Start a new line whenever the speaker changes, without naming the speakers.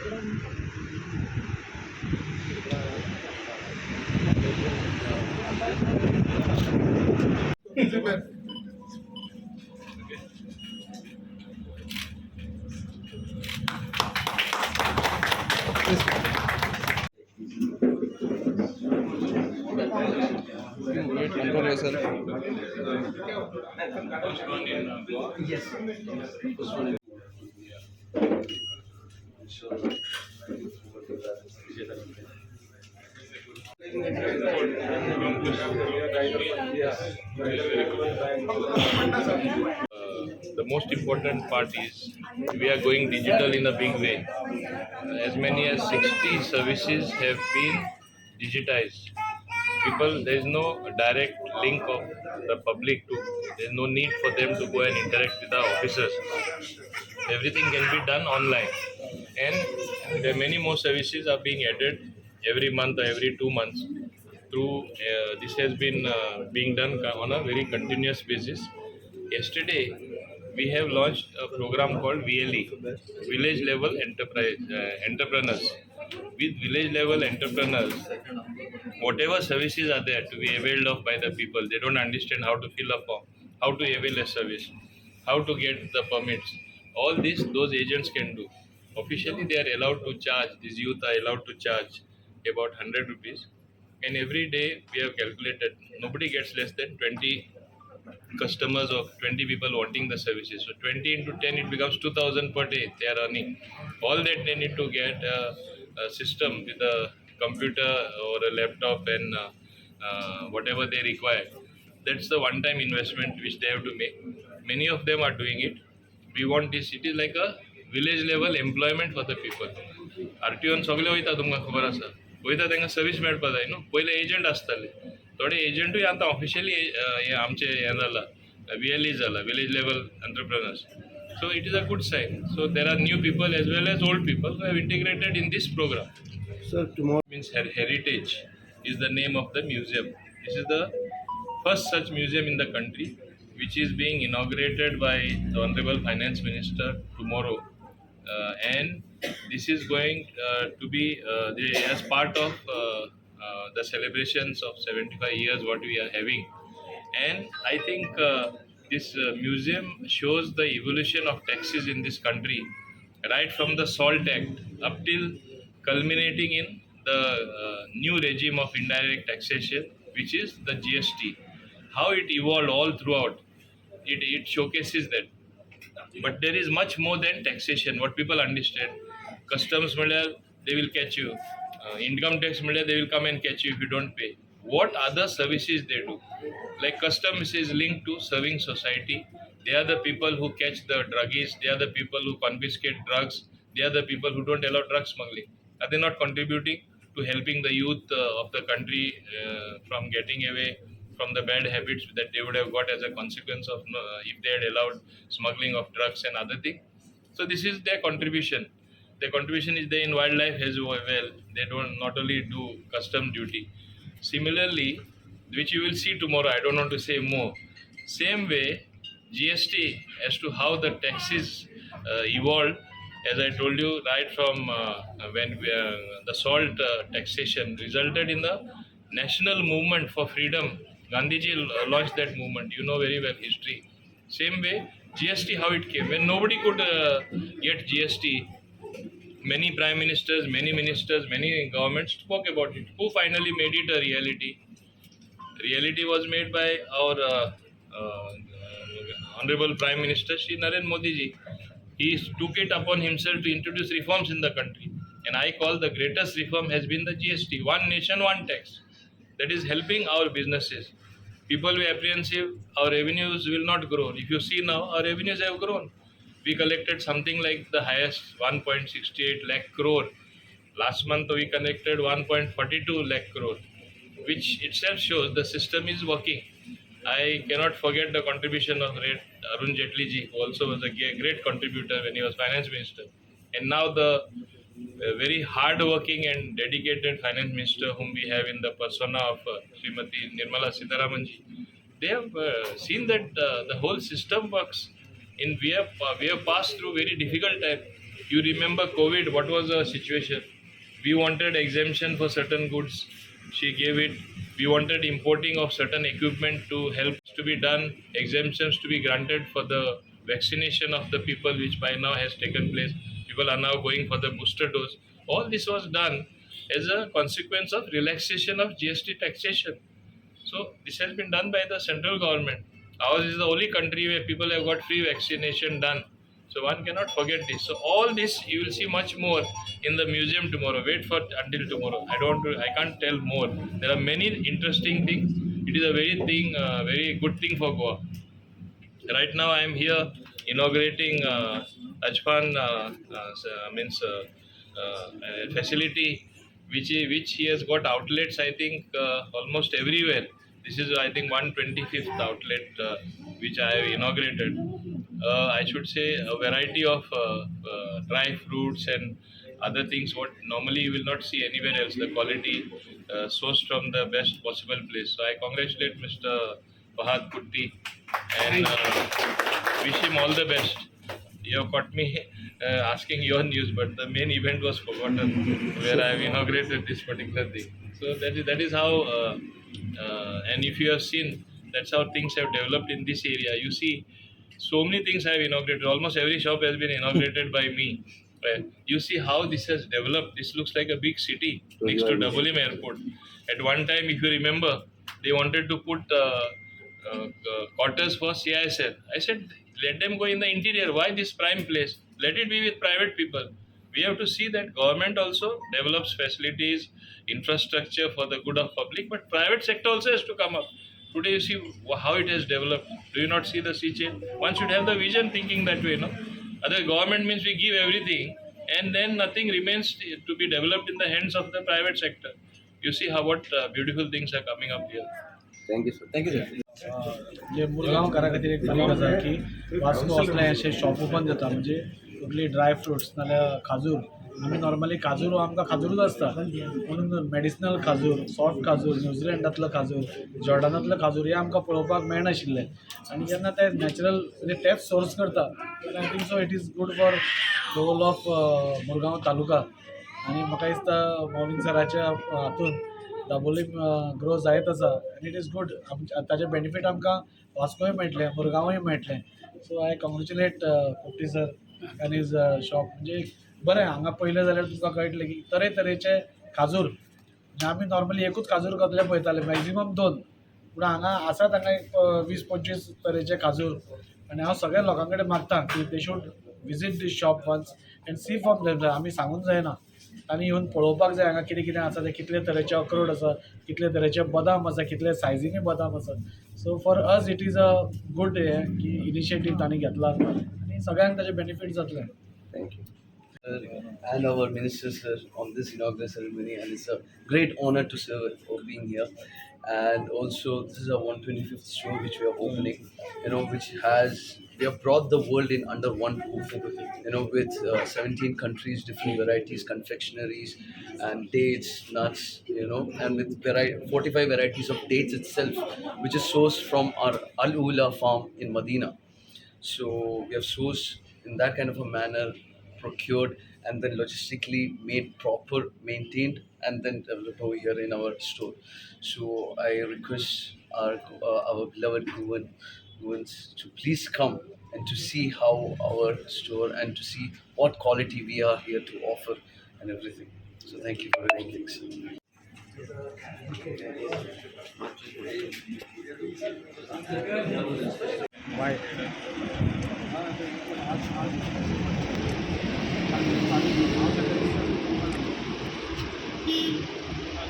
Control yourself.
The most important part is we are going digital in a big way. As many as 60 services have been digitized. People, there is no direct link of the public to, there is no need for them to go and interact with the officers. Everything can be done online. And there are many more services are being added every month or every 2 months. Through this has been being done on a very continuous basis. Yesterday, we have launched a program called VLE, Village Level Entrepreneurs. With Village Level Entrepreneurs, whatever services are there to be availed of by the people, they don't understand how to fill a form, how to avail a service, how to get the permits. All this, those agents can do. Officially, they are allowed to charge, these youth are allowed to charge about 100 rupees. And every day, we have calculated, nobody gets less than 20 customers or 20 people wanting the services. So 20 into 10, it becomes 2,000 per day they are earning. All that they need to get a system with a computer or a laptop and whatever they require. That's the one-time investment which they have to make. Many of them are doing it. We want this. It is like a village level employment for the people. आरटीओन सगळे वयता तुमकां खबर आसा वयता तांकां service मेळपा जाय न्हू पयले एजंट आसताले थोडे एजंटूय आतां ऑफिशियली हे आमचे हें जाला VLE जाला village level entrepreneurs so it is a good sign so there are new people as well as old people who have integrated in this program.
Sir, tomorrow
Means heritage is the name of the museum. This is the first such museum in the country which is being inaugurated by the Honorable Finance Minister tomorrow. And this is going to be as part of the celebrations of 75 years what we are having. And I think this museum shows the evolution of taxes in this country, right from the Salt Act up till culminating in the new regime of indirect taxation, which is the GST. How it evolved all throughout, it showcases that. But there is much more than taxation. What people understand, customs they will catch you. Income tax they will come and catch you if you don't pay. What other services they do? Like customs is linked to serving society. They are the people who catch the druggies. They are the people who confiscate drugs. They are the people who don't allow drug smuggling. Are they not contributing to helping the youth of the country from getting away from the bad habits that they would have got as a consequence of if they had allowed smuggling of drugs and other things? So this is their contribution. Their contribution is there in wildlife as well. They don't not only do custom duty. Similarly, which you will see tomorrow, I don't want to say more. Same way, GST as to how the taxes evolved, as I told you, right from when the salt taxation resulted in the national movement for freedom. Gandhiji launched that movement. You know very well history. Same way, GST how it came. When nobody could get GST, many prime ministers, many ministers, many governments spoke about it. Who finally made it a reality? Reality was made by our Honorable Prime Minister Shri Narendra Modi ji. He took it upon himself to introduce reforms in the country. And I call the greatest reform has been the GST. One nation, one tax. That is helping our businesses. People were apprehensive, our revenues will not grow. If you see now, our revenues have grown. We collected something like the highest 1.68 lakh crore. Last month we collected 1.42 lakh crore, which itself shows the system is working. I cannot forget the contribution of Arun Jaitley ji, who also was a great contributor when he was finance minister. And now the very hard-working and dedicated finance minister whom we have in the persona of Srimati Nirmala Sitharaman ji. They have seen that the whole system works. We have passed through very difficult time. You remember COVID, what was the situation? We wanted exemption for certain goods, she gave it. We wanted importing of certain equipment to help to be done, exemptions to be granted for the vaccination of the people, which by now has taken place. People are now going for the booster dose. All this was done as a consequence of relaxation of GST taxation. So this has been done by the central government. Ours is the only country where people have got free vaccination done. So one cannot forget this. So all this you will see much more in the museum tomorrow. Wait for until tomorrow. I can't tell more. There are many interesting things. It is a very good thing for Goa. Right now I am here inaugurating Ajpan means facility which he has got outlets, I think almost everywhere. This is, I think, 125th outlet which I have inaugurated. I should say a variety of dry fruits and other things what normally you will not see anywhere else. The quality sourced from the best possible place. So I congratulate Mr. Fahad Kutti and wish him all the best. You have caught me asking your news, but the main event was forgotten where I have inaugurated this particular thing. So that is how, and if you have seen, that's how things have developed in this area. You see, so many things I have inaugurated. Almost every shop has been inaugurated by me. You see how this has developed. This looks like a big city next to Dabolim Airport. At one time, if you remember, they wanted to put quarters for CISL. I said, let them go in the interior. Why this prime place? Let it be with private people. We have to see that government also develops facilities, infrastructure for the good of public, but private sector also has to come up. Today you see how it has developed. Do you not see the sea change? One should have the vision thinking that way, no? Other government means we give everything and then nothing remains to be developed in the hands of the private sector. You see how what beautiful things are coming up here.
Thank you, sir. Thank you, sir.
म्हणजे मुरगांव करा खातीर एक बरी गजाल की Vasco असले अशें shop open जाता म्हणजे सगळी ड्राय फ्रुट्स नाल्यार खाजूर आमी नॉर्मली खाजूर आमकां खाजूरूच आसता म्हणून मेडिसिनल खाजूर सॉफ्ट खाजूर न्यूझिलंडांतलो खाजूर जॉर्डनांतलो खाजूर हे आमकां पळोवपाक मेळनाशिल्लें आनी जेन्ना ते नॅचरल म्हणजे तेच सोर्स करता I think so it is good for the whole of Mormugao taluka आनी म्हाका दिसता मोविन सराच्या हातून दाबोलीम ग्रो जायत आसा आनी इट इज गूड ताजे बेनिफीट आमकां वास्कोय मेळटलें मुरगांवूय मेळटलें सो आय कॉंग्रेच्युलेट पोपटी सर एन इज शॉप म्हणजे बरें हांगा पयलें जाल्यार तुमकां कळटलें की तरेतरेचे खाजूर म्हणजे आमी नॉर्मली एकूच खाजूर कसले पळयताले मॅक्झिमम 2 पूण हांगा आसात हांगा एक 20-25 तरेचे खाजूर आनी हांव सगळ्या लोकां कडेन मागता की they should visit this shop once and see from them आमी सांगूंक जायना आनी येवन पळोवपाक जाय हांगा कितें कितें आसा ते कितले तरेचे अक्रोड आसा कितले तरेचे बदाम आसा कितले सायजीनी बदाम आसा so for us it is a good हे की इनिशिएटीव तांणी घेतला आनी सगळ्यांक ताजे बेनिफीट जातले.
Thank you. And our minister sir on this inaugural ceremony, and it's a great honor to serve for being here. And also, this is our 125th show which we are opening, which we have brought the world in under one roof, with 17 countries, different varieties, confectionaries, and dates, nuts, and with 45 varieties of dates itself, which is sourced from our Al Ula farm in Medina. So we have sourced in that kind of a manner, procured, and then logistically made proper, maintained, and then developed over here in our store. So I request our beloved Guvans to please come and to see how our store and to see what quality we are here to offer and everything. So thank you for everything, sir.
Y